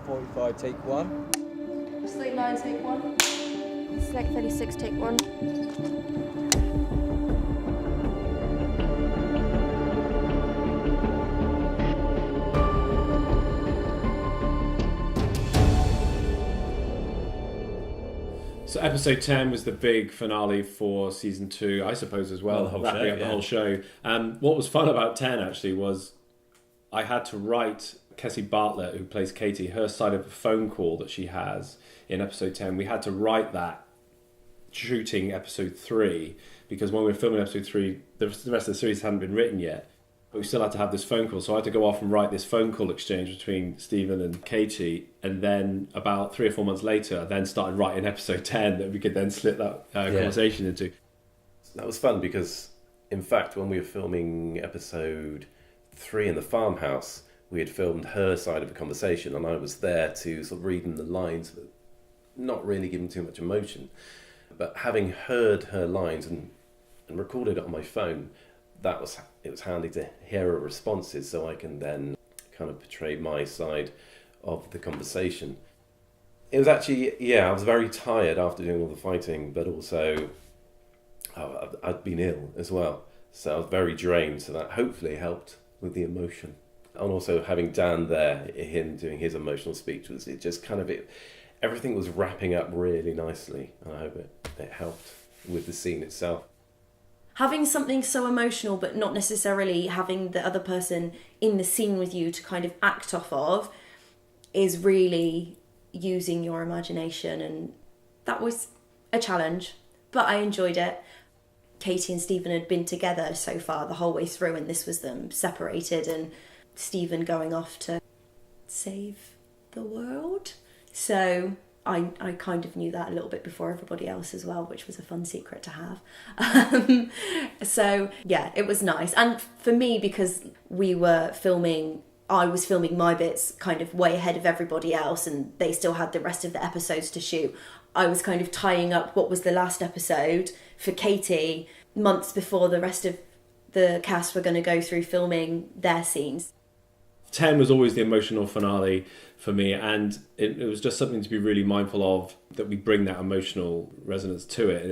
45, take 1. Slate 9, take 1. Select 36, take 1. So episode 10 was the big finale for season 2, I suppose, as well, the whole wrapping show, up the yeah. whole show. What was fun about 10 actually was I had to write Kessie Bartlett, who plays Katie, her side of a phone call that she has in episode 10. We had to write that shooting episode 3 because when we were filming episode 3, the rest of the series hadn't been written yet. But we still had to have this phone call, so I had to go off and write this phone call exchange between Stephen and Katie, and then about 3 or 4 months later, I then started writing episode 10 that we could then split that conversation into. That was fun because, in fact, when we were filming episode 3 in the farmhouse, we had filmed her side of the conversation, and I was there to sort of read in the lines, but not really giving too much emotion. But having heard her lines and recorded it on my phone, it was handy to hear her responses so I can then kind of portray my side of the conversation. It was actually, I was very tired after doing all the fighting, but also I'd been ill as well. So I was very drained, so that hopefully helped with the emotion. And also having Dan there, him doing his emotional speech, it just kind of, everything was wrapping up really nicely. And I hope it helped with the scene itself. Having something so emotional but not necessarily having the other person in the scene with you to kind of act off of is really using your imagination, and that was a challenge, but I enjoyed it. Katie and Stephen had been together so far the whole way through, and this was them separated and Stephen going off to save the world. So I kind of knew that a little bit before everybody else as well, which was a fun secret to have. So yeah, it was nice. And for me, because I was filming my bits kind of way ahead of everybody else and they still had the rest of the episodes to shoot, I was kind of tying up what was the last episode for Katie months before the rest of the cast were going to go through filming their scenes. 10 was always the emotional finale for me, and it was just something to be really mindful of, that we bring that emotional resonance to it, and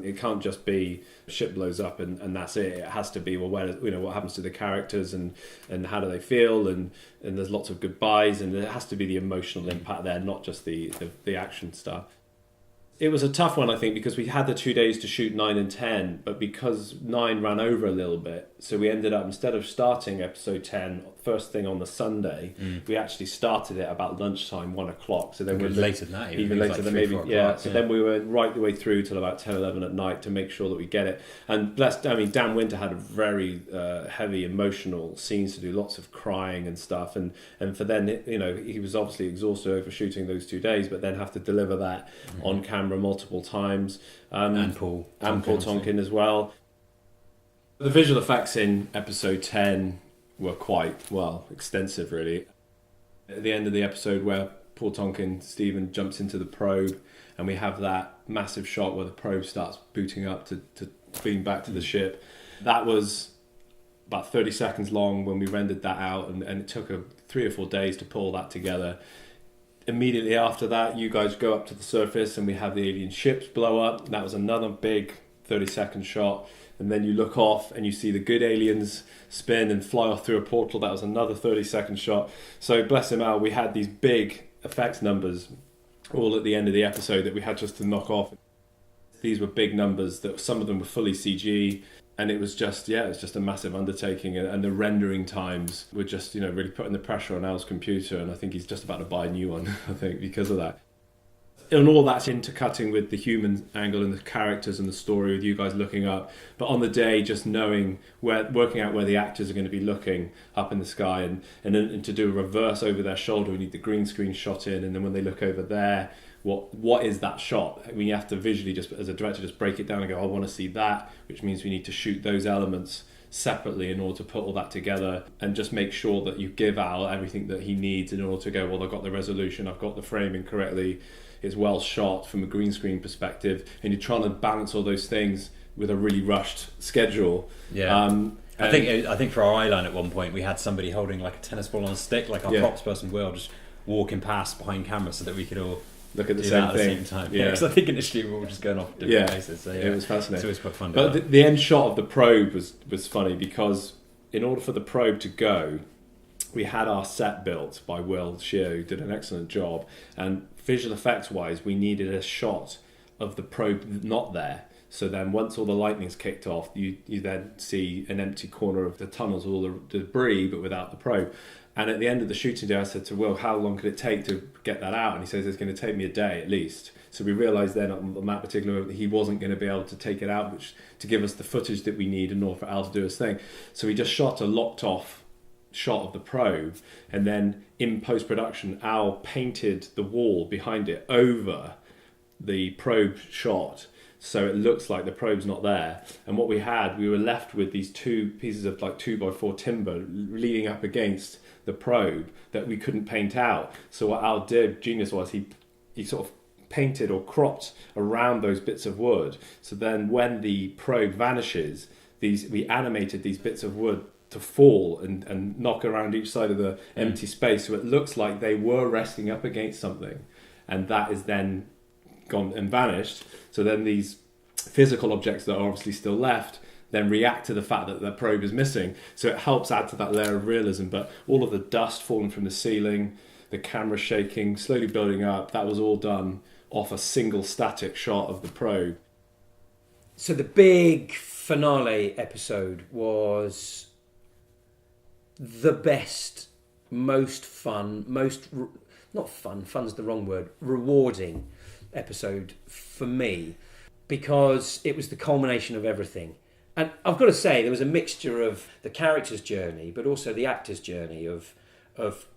it can't just be shit blows up and that's it. It has to be, well, what happens to the characters and how do they feel, and there's lots of goodbyes, and there has to be the emotional impact there, not just the action stuff. It was a tough one, I think, because we had the 2 days to shoot 9 and 10, but because 9 ran over a little bit, so we ended up, instead of starting episode 10 first thing on the Sunday, we actually started it about lunchtime, 1 o'clock. So then we were later than that, even later like than 3, maybe, 4 o'clock. So then we were right the way through till about 10, 11 at night to make sure that we get it. And Dan Winter had a very heavy emotional scenes to do, lots of crying and stuff, and for then, he was obviously exhausted over shooting those 2 days, but then have to deliver that on camera multiple times. And Paul Tonkin as well. The visual effects in episode 10 were quite, extensive really. At the end of the episode where Paul Tonkin, Stephen, jumps into the probe, and we have that massive shot where the probe starts booting up to beam back to the ship. That was about 30 seconds long when we rendered that out, and it took 3 or 4 days to pull that together. Immediately after that, you guys go up to the surface and we have the alien ships blow up. That was another big 30-second shot. And then you look off and you see the good aliens spin and fly off through a portal. That was another 30-second shot. So bless him out, we had these big effects numbers all at the end of the episode that we had just to knock off. These were big numbers, that some of them were fully CG. And it was just a massive undertaking, and the rendering times were just, really putting the pressure on Al's computer, and I think he's just about to buy a new one, I think, because of that. And all that's intercutting with the human angle and the characters and the story, with you guys looking up. But on the day, just working out where the actors are going to be looking up in the sky, and to do a reverse over their shoulder, we need the green screen shot in, and then when they look over there, what is that shot? I mean, you have to visually, just as a director, just break it down and go, I want to see that, which means we need to shoot those elements separately in order to put all that together, and just make sure that you give Al everything that he needs in order to go, well, I've got the resolution, I've got the framing correctly, it's well shot from a green screen perspective, and you're trying to balance all those things with a really rushed schedule. I think for our eyeline at one point we had somebody holding like a tennis ball on a stick, like our props person will, just walking past behind camera so that we could all Look at the do same that thing. at the same time. Yeah. Because I think initially we were all just going off different places. So it was fascinating. It's always quite fun. But the end shot of the probe was funny because in order for the probe to go, we had our set built by Will Shear, who did an excellent job. And visual effects wise, we needed a shot of the probe not there. So then once all the lightning's kicked off, you then see an empty corner of the tunnels, all the debris, but without the probe. And at the end of the shooting day, I said to Will, how long could it take to get that out? And he says, it's going to take me a day at least. So we realised then on that particular moment that he wasn't going to be able to take it out, which to give us the footage that we need in order for Al to do his thing. So we just shot a locked off shot of the probe, and then in post-production, Al painted the wall behind it over the probe shot. So it looks like the probe's not there. And what we were left with these two pieces of like 2x4 timber leaning up against the probe that we couldn't paint out. So what Al did, genius, was he sort of painted or cropped around those bits of wood. So then when the probe vanishes, we animated these bits of wood to fall and knock around each side of the empty space. So it looks like they were resting up against something. And that is then gone and vanished. So then these physical objects that are obviously still left then react to the fact that the probe is missing. So it helps add to that layer of realism. But all of the dust falling from the ceiling, the camera shaking, slowly building up, that was all done off a single static shot of the probe. So the big finale episode was the best, most fun, not fun, fun's the wrong word, rewarding episode for me, because it was the culmination of everything. And I've got to say, there was a mixture of the character's journey, but also the actor's journey of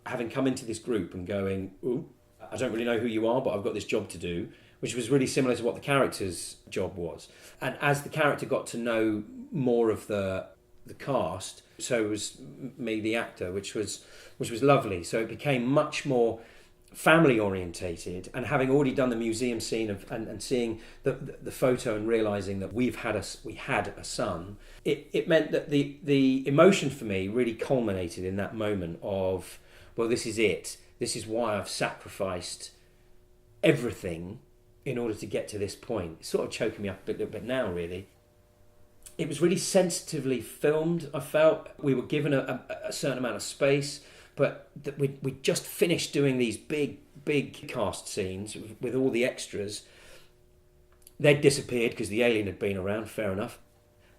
having come into this group and going, ooh, I don't really know who you are, but I've got this job to do, which was really similar to what the character's job was. And as the character got to know more of the cast, so was me, the actor, which was lovely. So it became much more family orientated, and having already done the museum scene and seeing the photo and realizing that we had a son, it meant that the emotion for me really culminated in that moment of, well, this is it. This is why I've sacrificed everything in order to get to this point. It's sort of choking me up a little bit now, really. It was really sensitively filmed, I felt. We were given a certain amount of space, but we just finished doing these big cast scenes with all the extras. They'd disappeared because the alien had been around, fair enough.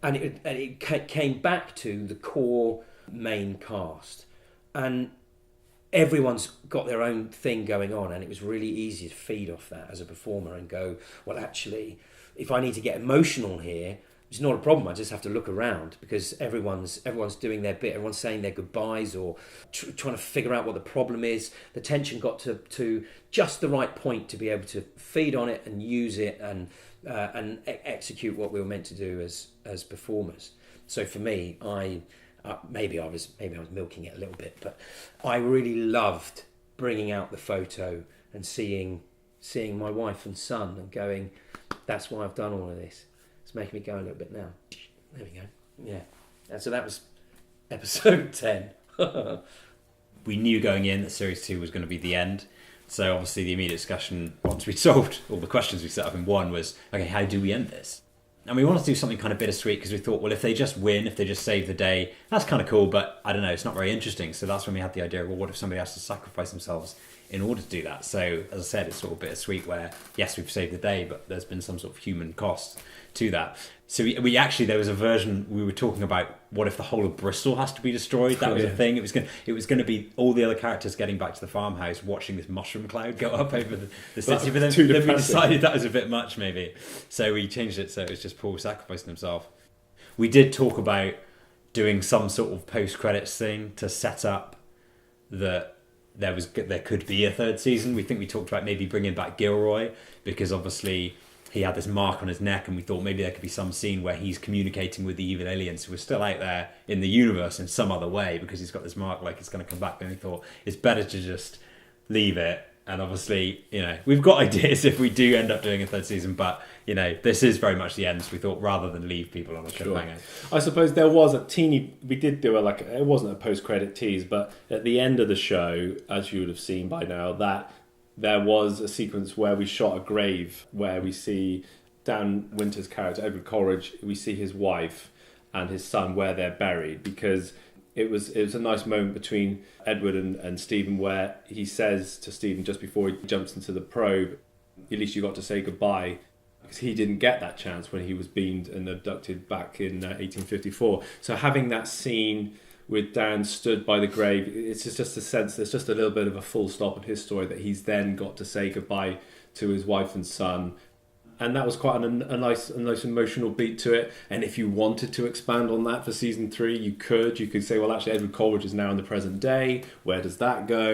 And it came back to the core main cast. And everyone's got their own thing going on, and it was really easy to feed off that as a performer and go, well, actually, if I need to get emotional here, it's not a problem. I just have to look around, because everyone's doing their bit. Everyone's saying their goodbyes or trying to figure out what the problem is. The tension got to just the right point to be able to feed on it and use it and execute what we were meant to do as performers. So for me, maybe I was milking it a little bit, but I really loved bringing out the photo and seeing my wife and son and going, that's why I've done all of this. It's making me go a little bit now. There we go. Yeah. And so that was episode 10. We knew going in that series 2 was going to be the end. So obviously the immediate discussion, once we'd solved all the questions we set up in 1, was, okay, how do we end this? And we wanted to do something kind of bittersweet, because we thought, well, if they just win, if they just save the day, that's kind of cool, but I don't know, it's not very interesting. So that's when we had the idea of, well, what if somebody has to sacrifice themselves in order to do that? So, as I said, it's sort of bittersweet where, yes, we've saved the day, but there's been some sort of human cost to that. So we actually, there was a version, we were talking about, what if the whole of Bristol has to be destroyed? That was a thing. It was going to be all the other characters getting back to the farmhouse, watching this mushroom cloud go up over the city. But then we decided that was a bit much, maybe. So we changed it so it was just Paul sacrificing himself. We did talk about doing some sort of post-credits thing to set up that there could be a third season. We think we talked about maybe bringing back Gilroy, because obviously he had this mark on his neck, and we thought maybe there could be some scene where he's communicating with the evil aliens who are still out there in the universe in some other way, because he's got this mark, like it's going to come back. Then we thought it's better to just leave it And obviously, we've got ideas if we do end up doing a third season, but, this is very much the end. So we thought rather than leave people on a cliffhanger. I suppose there was we did do it wasn't a post-credit tease, but at the end of the show, as you would have seen by now, that there was a sequence where we shot a grave where we see Dan Winter's character, Edward Coleridge, we see his wife and his son where they're buried, because it was a nice moment between Edward and Stephen where he says to Stephen just before he jumps into the probe, at least you got to say goodbye, because he didn't get that chance when he was beamed and abducted back in 1854. So having that scene with Dan stood by the grave, it's just a sense, there's just a little bit of a full stop in his story that he's then got to say goodbye to his wife and son. And that was quite a nice emotional beat to it. And if you wanted to expand on that for season 3, you could. You could say, well, actually, Edward Coleridge is now in the present day. Where does that go?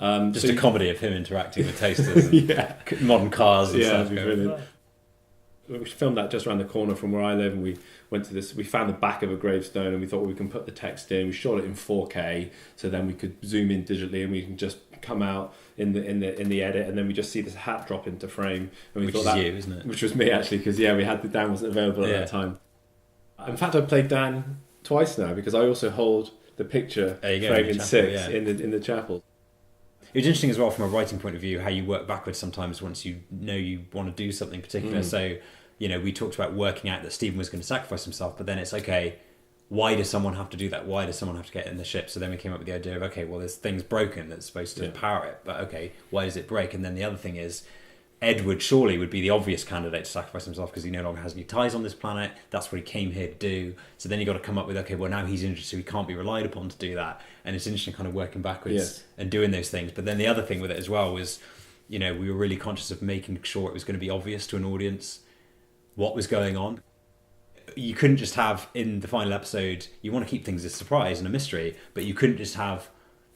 Yeah. Just a comedy of him interacting with tasters and modern cars and stuff. Yeah, brilliant. We filmed that just around the corner from where I live, and we went to this. We found the back of a gravestone, and we thought, well, we can put the text in. We shot it in 4K, so then we could zoom in digitally, and we can just come out in the edit, and then we just see this hat drop into frame. And we which thought is that, you, isn't it? Which was me, actually, because we had the Dan wasn't available at that time. In fact, I played Dan twice now because I also hold the picture frame in 6 in the chapel. It was interesting as well from a writing point of view how you work backwards sometimes once you know you want to do something particular. So, we talked about working out that Stephen was going to sacrifice himself, but then it's okay, why does someone have to do that? Why does someone have to get in the ship? So then we came up with the idea of, okay, well, there's things broken that's supposed to power it, but okay, why does it break? And then the other thing is, Edward surely would be the obvious candidate to sacrifice himself because he no longer has any ties on this planet. That's what he came here to do. So then you got to come up with, okay, well, now he's injured, so he can't be relied upon to do that. And it's interesting kind of working backwards and doing those things. But then the other thing with it as well was, we were really conscious of making sure it was going to be obvious to an audience what was going on. You couldn't just have, in the final episode, you want to keep things a surprise and a mystery, but you couldn't just have,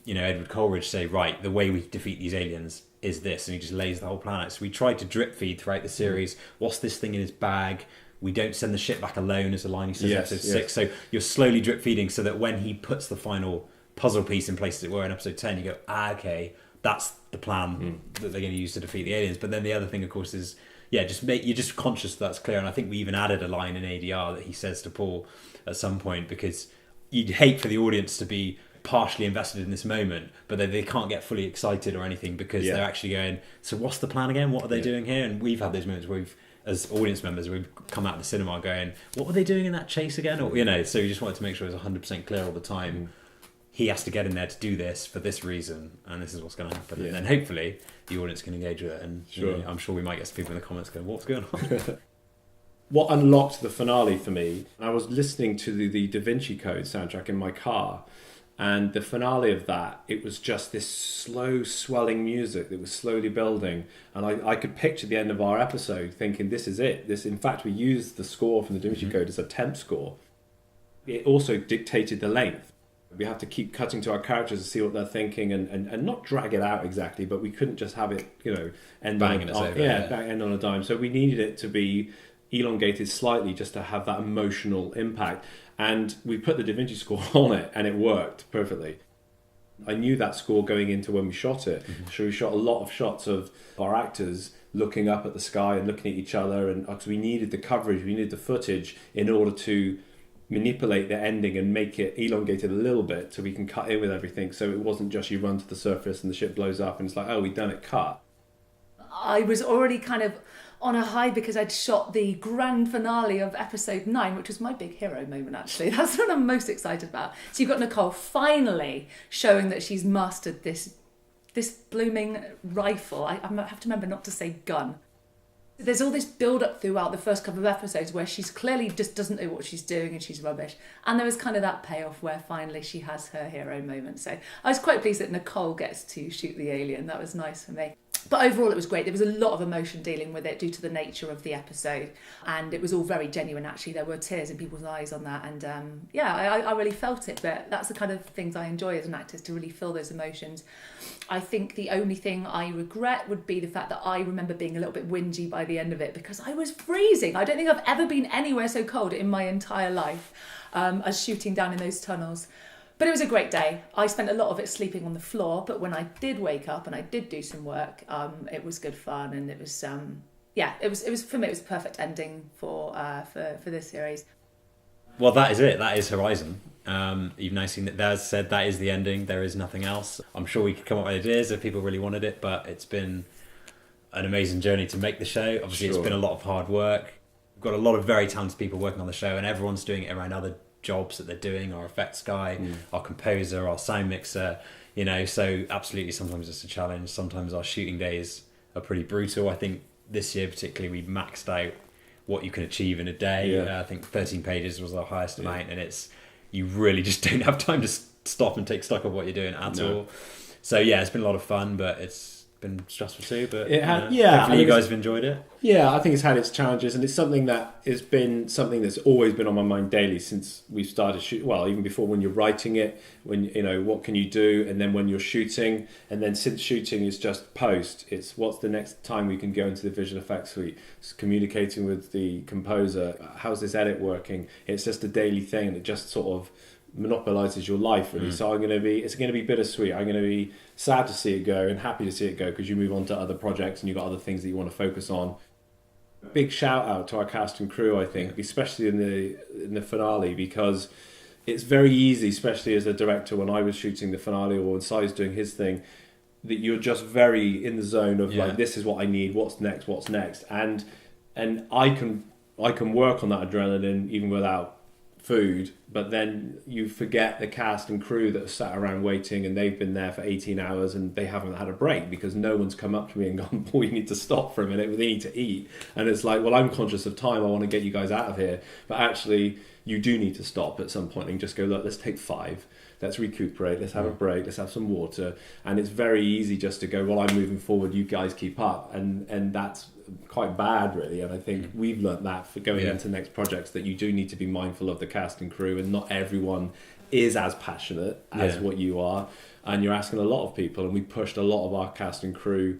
Edward Coleridge say, right, the way we defeat these aliens is this, and he just lays the whole planet. So we tried to drip feed throughout the series, what's this thing in his bag? We don't send the ship back alone, as a line he says in episode 6. So you're slowly drip feeding so that when he puts the final puzzle piece in place, as it were, in episode 10, you go, okay, that's the plan that they're going to use to defeat the aliens. But then the other thing, of course, is you're just conscious that's clear. And I think we even added a line in ADR that he says to Paul at some point, because you'd hate for the audience to be partially invested in this moment, but they can't get fully excited or anything because they're actually going, so what's the plan again? What are they doing here? And we've had those moments where as audience members, we've come out of the cinema going, what were they doing in that chase again? Or, so we just wanted to make sure it was 100% clear all the time. He has to get in there to do this for this reason, and this is what's going to happen. And then hopefully the audience can engage with it. And I'm sure we might get some people in the comments going, what's going on? What unlocked the finale for me, I was listening to the Da Vinci Code soundtrack in my car, and the finale of that, it was just this slow swelling music that was slowly building, and I could picture the end of our episode thinking, this is it. In fact, we used the score from the Da Vinci Code as a temp score. It also dictated the length. We have to keep cutting to our characters to see what they're thinking and not drag it out exactly, but we couldn't just have it, end banging end on a dime. So we needed it to be elongated slightly just to have that emotional impact. And we put the Da Vinci score on it, and it worked perfectly. I knew that score going into when we shot it. So we shot a lot of shots of our actors looking up at the sky and looking at each other, and because we needed the coverage, we needed the footage in order to manipulate the ending and make it elongated a little bit so we can cut in with everything, so it wasn't just you run to the surface and the ship blows up and it's like, oh, we've done it, cut. I was already kind of on a high because I'd shot the grand finale of episode 9, which was my big hero moment, actually. That's what I'm most excited about. So you've got Nicole finally showing that she's mastered this blooming rifle. I have to remember not to say gun. There's all this build-up throughout the first couple of episodes where she's clearly just doesn't know what she's doing and she's rubbish. And there was kind of that payoff where finally she has her hero moment. So I was quite pleased that Nicole gets to shoot the alien. That was nice for me. But overall, it was great. There was a lot of emotion dealing with it due to the nature of the episode. And it was all very genuine, actually. There were tears in people's eyes on that. And I really felt it. But that's the kind of things I enjoy as an actor, to really feel those emotions. I think the only thing I regret would be the fact that I remember being a little bit whingy by the end of it because I was freezing. I don't think I've ever been anywhere so cold in my entire life as shooting down in those tunnels. But it was a great day. I spent a lot of it sleeping on the floor, but when I did wake up and I did do some work, it was good fun, and it was it was for me. It was a perfect ending for this series. Well, that is it. That is Horizon. You've now seen that. There's said that is the ending. There is nothing else. I'm sure we could come up with ideas if people really wanted it, but it's been an amazing journey to make the show. Obviously, It's been a lot of hard work. We've got a lot of very talented people working on the show, and everyone's doing it around other jobs that they're doing. Our effects guy, our composer, our sound mixer. So absolutely, sometimes it's a challenge. Sometimes our shooting days are pretty brutal. I think this year particularly, we maxed out what you can achieve in a day. I think 13 pages was our highest amount, and you really just don't have time to stop and take stock of what you're doing at all. So it's been a lot of fun, but it's been stressful too. But hopefully you guys have enjoyed it. Yeah, I think it's had its challenges, and it's something that has been something that's always been on my mind daily since we started shooting. Well, even before, when you're writing it, when what can you do, and then when you're shooting, and then since shooting is just post, it's what's the next time we can go into the visual effects suite, it's communicating with the composer, how's this edit working. It's just a daily thing, and it just sort of monopolizes your life really. So it's going to be bittersweet. I'm going to be sad to see it go and happy to see it go, because you move on to other projects and you've got other things that you want to focus on. Big shout out to our cast and crew, I think, especially in the finale, because it's very easy, especially as a director, when I was shooting the finale or when Si's doing his thing, that you're just very in the zone of like, this is what I need, what's next, and I can work on that adrenaline even without food, but then you forget the cast and crew that are sat around waiting, and they've been there for 18 hours and they haven't had a break because no one's come up to me and gone, boy, you need to stop for a minute, they need to eat. And it's like, well, I'm conscious of time, I want to get you guys out of here, but actually you do need to stop at some point and just go, look, let's take 5, let's recuperate, let's have a break, let's have some water. And it's very easy just to go, well, I'm moving forward, you guys keep up, and that's quite bad really. And I think we've learnt that for going into next projects, that you do need to be mindful of the cast and crew, and not everyone is as passionate as what you are, and you're asking a lot of people, and we pushed a lot of our cast and crew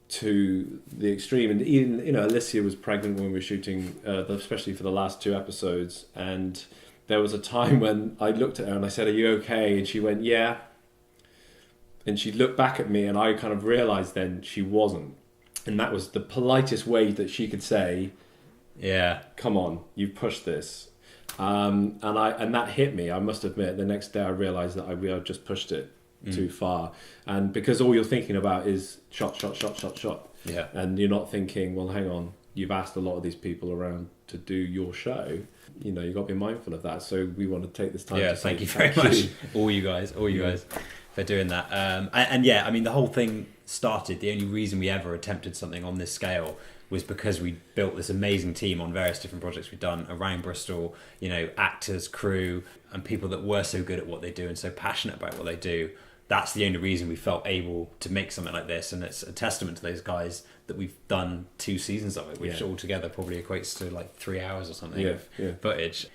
to the extreme. And even Alicia was pregnant when we were shooting, especially for the last 2 episodes, and there was a time when I looked at her and I said, are you okay? And she went, yeah. And she looked back at me, and I kind of realised then she wasn't. And that was the politest way that she could say, yeah, come on, you've pushed this. And that hit me, I must admit. The next day I realised that I just pushed it too far. And because all you're thinking about is shot. Yeah. And you're not thinking, well, hang on, you've asked a lot of these people around to do your show. You've got to be mindful of that. So we want to take this time to say thank you very much. All you guys for doing that. The whole thing started, the only reason we ever attempted something on this scale was because we built this amazing team on various different projects we've done around Bristol, actors, crew, and people that were so good at what they do and so passionate about what they do. That's the only reason we felt able to make something like this, and it's a testament to those guys that we've done 2 seasons of it, which altogether probably equates to like 3 hours or something of footage.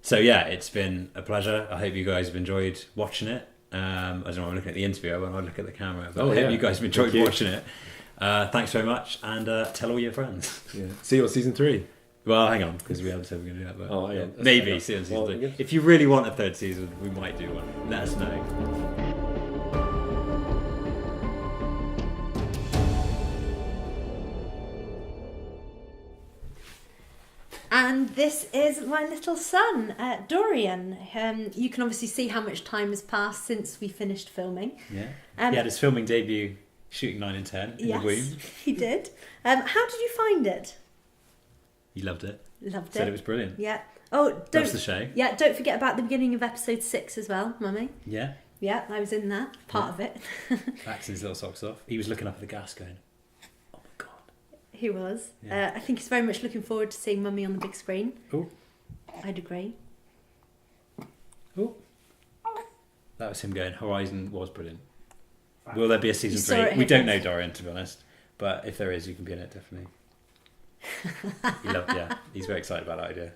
So it's been a pleasure. I hope you guys have enjoyed watching it. I don't know, I'm looking at the interview when I look at the camera, but I hope you guys have enjoyed watching it. Thanks very much, and tell all your friends. See you on season 3. Well, hang on, because we haven't said we're going to do that, but maybe see you on season 3. Well, if you really want a 3rd season, we might do one. Let us know. And this is my little son, Dorian. You can obviously see how much time has passed since we finished filming. Yeah. He had his filming debut shooting 9 and 10 in the womb. He did. How did you find it? He loved it. Said it was brilliant. Yeah. Oh, Loves the show. Yeah, don't forget about the beginning of episode 6 as well, Mummy. Yeah. Yeah, I was in that, part of it. Waxing his little socks off. He was looking up at the gas going, oh my God. He was. Yeah. I think he's very much looking forward to seeing Mummy on the big screen. Oh. I'd agree. Oh. That was him going, Horizon was brilliant. Will there be a season 3? We don't know, Dorian, to be honest. But if there is, you can be in it, definitely. He's very excited about that idea.